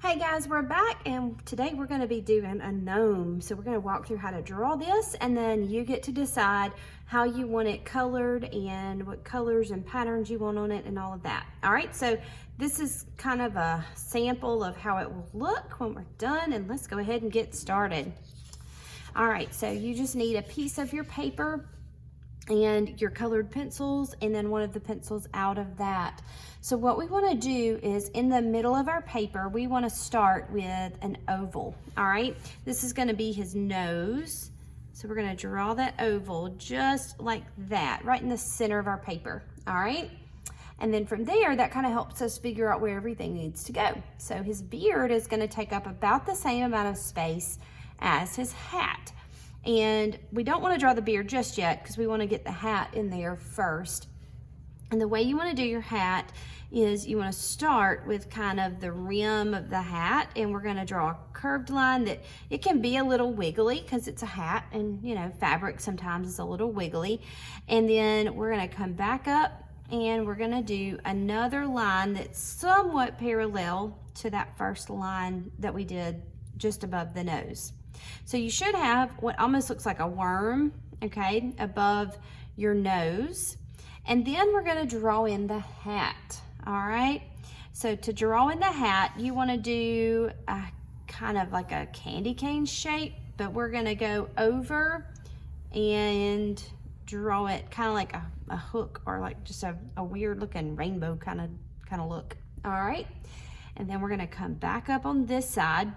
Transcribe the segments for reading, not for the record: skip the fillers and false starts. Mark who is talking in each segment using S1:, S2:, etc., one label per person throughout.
S1: Hey guys, we're back and today we're going to be doing a gnome. So we're going to walk through how to draw this and then you get to decide how you want it colored and what colors and patterns you want on it and all of that. All right, so this is kind of a sample of how it will look when we're done, and let's go ahead and get started. All right, so you just need a piece of your paper and your colored pencils and then one of the pencils out of that. So what we want to do is in the middle of our paper, we want to start with an oval. All right, this is going to be his nose. So we're going to draw that oval just like that, right in the center of our paper. All right, and then from there, that kind of helps us figure out where everything needs to go. So his beard is going to take up about the same amount of space as his hat. And we don't want to draw the beard just yet because we want to get the hat in there first. And the way you want to do your hat is you want to start with kind of the rim of the hat, and we're going to draw a curved line that it can be a little wiggly because it's a hat, and you know, fabric sometimes is a little wiggly. And then we're going to come back up and we're going to do another line that's somewhat parallel to that first line that we did just above the nose. So you should have what almost looks like a worm, okay, above your nose. And then we're going to draw in the hat, all right? So to draw in the hat, you want to do a kind of like a candy cane shape, but we're going to go over and draw it kind of like a hook, or like just a weird looking rainbow kind of look, all right? And then we're going to come back up on this side,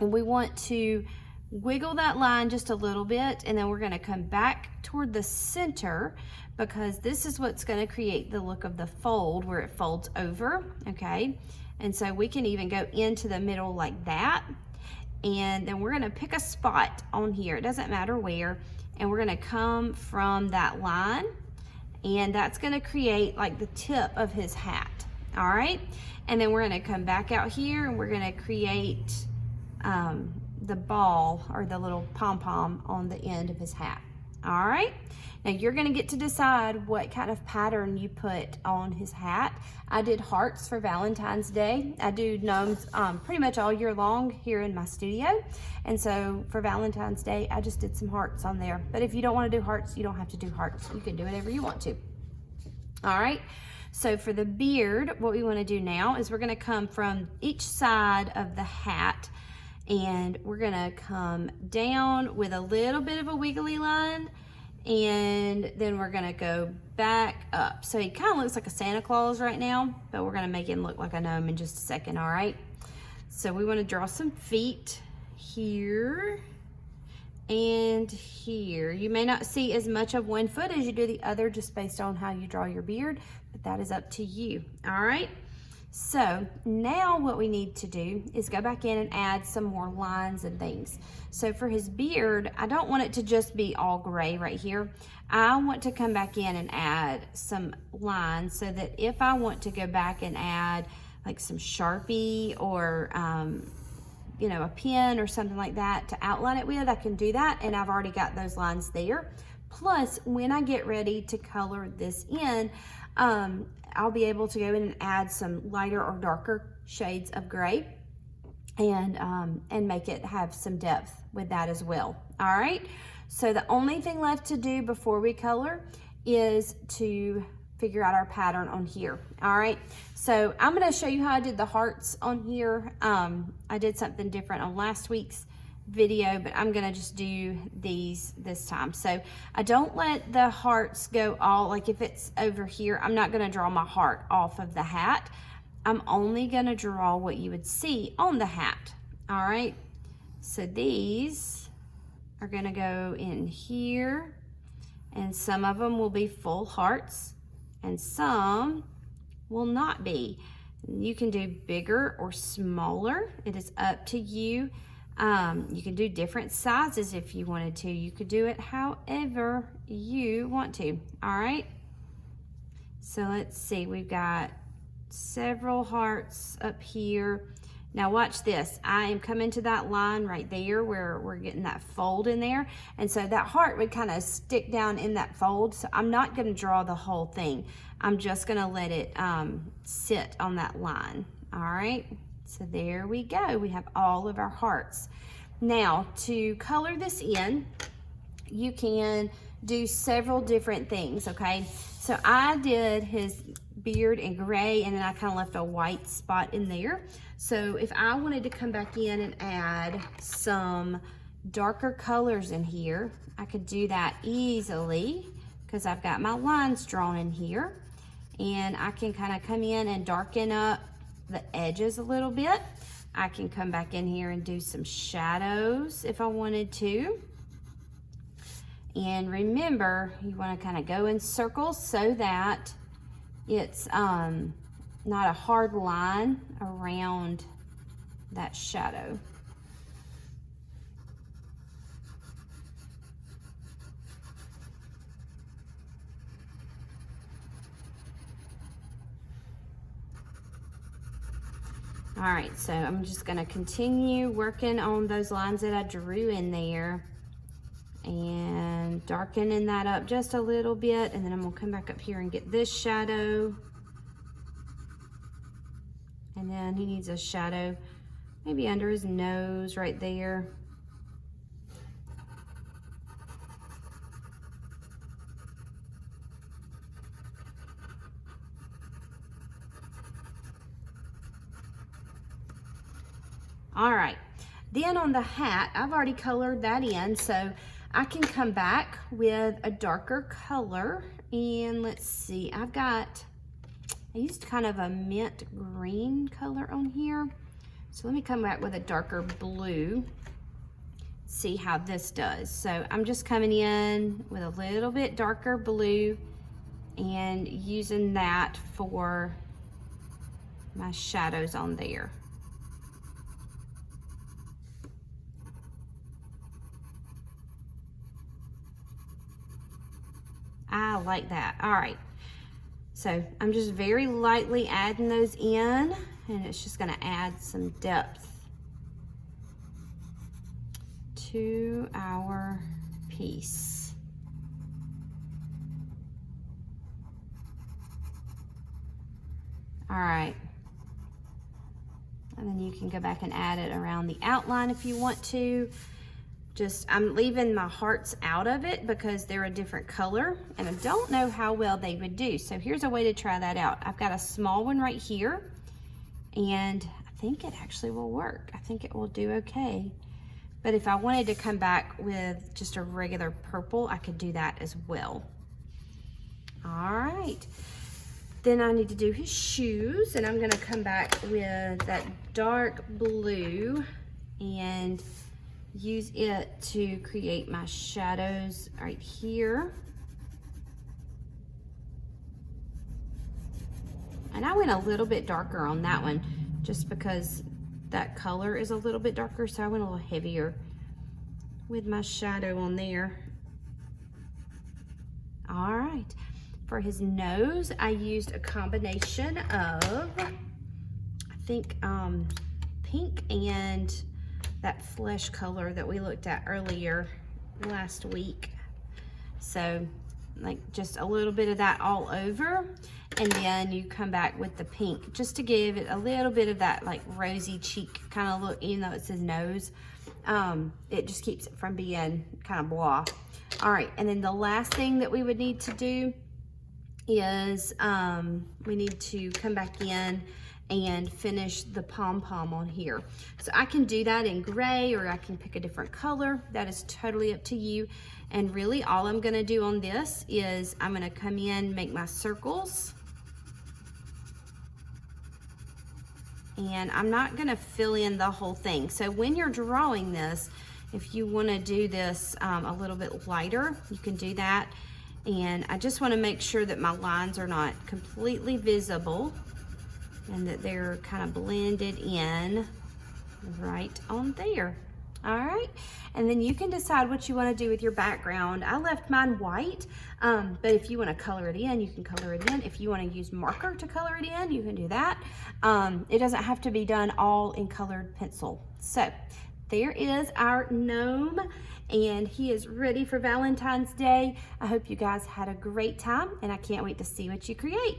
S1: and we want to wiggle that line just a little bit, and then we're going to come back toward the center because this is what's going to create the look of the fold where it folds over, okay? And so we can even go into the middle like that, and then we're going to pick a spot on here, it doesn't matter where, and we're going to come from that line, and that's going to create like the tip of his hat, all right? And then we're going to come back out here and we're going to create the ball or the little pom-pom on the end of his hat. All right, now you're going to get to decide what kind of pattern you put on his hat. I did hearts for Valentine's Day. I do gnomes pretty much all year long here in my studio, and so for Valentine's Day I just did some hearts on there. But if you don't want to do hearts, you don't have to do hearts. You can do whatever you want to. All right, so for the beard, what we want to do now is we're going to come from each side of the hat, and we're gonna come down with a little bit of a wiggly line, and then we're gonna go back up. So he kind of looks like a Santa Claus right now, but we're gonna make him look like a gnome in just a second, all right? So we wanna draw some feet here and here. You may not see as much of one foot as you do the other just based on how you draw your beard, but that is up to you, all right? So now what we need to do is go back in and add some more lines and things. So for his beard, I don't want it to just be all gray right here. I want to come back in and add some lines so that if I want to go back and add like some Sharpie or you know, a pen or something like that to outline it with, I can do that, and I've already got those lines there. Plus, when I get ready to color this in, I'll be able to go in and add some lighter or darker shades of gray and make it have some depth with that as well. All right, so the only thing left to do before we color is to figure out our pattern on here. All right, so I'm going to show you how I did the hearts on here. I did something different on last week's video, but I'm gonna just do these this time. So I don't let the hearts go all, like if it's over here, I'm not gonna draw my heart off of the hat. I'm only gonna draw what you would see on the hat. All right, so these are gonna go in here, and some of them will be full hearts and some will not be. You can do bigger or smaller, it is up to you. You can do different sizes if you wanted to. You could do it however you want to, all right? So let's see, we've got several hearts up here. Now watch this. I am coming to that line right there where we're getting that fold in there. And so that heart would kind of stick down in that fold. So I'm not gonna draw the whole thing. I'm just gonna let it sit on that line, all right? So there we go. We have all of our hearts. Now, to color this in, you can do several different things, okay? So I did his beard in gray, and then I kind of left a white spot in there. So if I wanted to come back in and add some darker colors in here, I could do that easily because I've got my lines drawn in here. And I can kind of come in and darken up the edges a little bit. I can come back in here and do some shadows if I wanted to. And remember, you want to kind of go in circles so that it's not a hard line around that shadow. All right, so I'm just gonna continue working on those lines that I drew in there and darkening that up just a little bit, and then I'm gonna come back up here and get this shadow. And then he needs a shadow maybe under his nose right there. All right, then on the hat, I've already colored that in, so I can come back with a darker color. And let's see, I used kind of a mint green color on here. So let me come back with a darker blue, see how this does. So I'm just coming in with a little bit darker blue and using that for my shadows on there. I like that. All right, so I'm just very lightly adding those in, and it's just gonna add some depth to our piece. All right, and then you can go back and add it around the outline if you want to. I'm leaving my hearts out of it because they're a different color, and I don't know how well they would do. So here's a way to try that out. I've got a small one right here, and I think it actually will work. I think it will do okay. But if I wanted to come back with just a regular purple, I could do that as well. All right. Then I need to do his shoes, and I'm gonna come back with that dark blue and use it to create my shadows right here. And I went a little bit darker on that one just because that color is a little bit darker, so I went a little heavier with my shadow on there. All right, for his nose, I used a combination of, I think, pink and that flesh color that we looked at earlier last week. So like just a little bit of that all over, and then you come back with the pink just to give it a little bit of that like rosy cheek kind of look, even though it's his nose. It just keeps it from being kind of blah. All right, and then the last thing that we would need to do is we need to come back in and finish the pom-pom on here. So I can do that in gray, or I can pick a different color. That is totally up to you. And really all I'm gonna do on this is I'm gonna come in, make my circles. And I'm not gonna fill in the whole thing. So when you're drawing this, if you wanna do this a little bit lighter, you can do that. And I just wanna make sure that my lines are not completely visible and that they're kind of blended in right on there. All right, and then you can decide what you want to do with your background. I left mine white, but if you want to color it in, you can color it in. If you want to use marker to color it in, you can do that. It doesn't have to be done all in colored pencil. So there is our gnome, and he is ready for Valentine's Day. I hope you guys had a great time, and I can't wait to see what you create.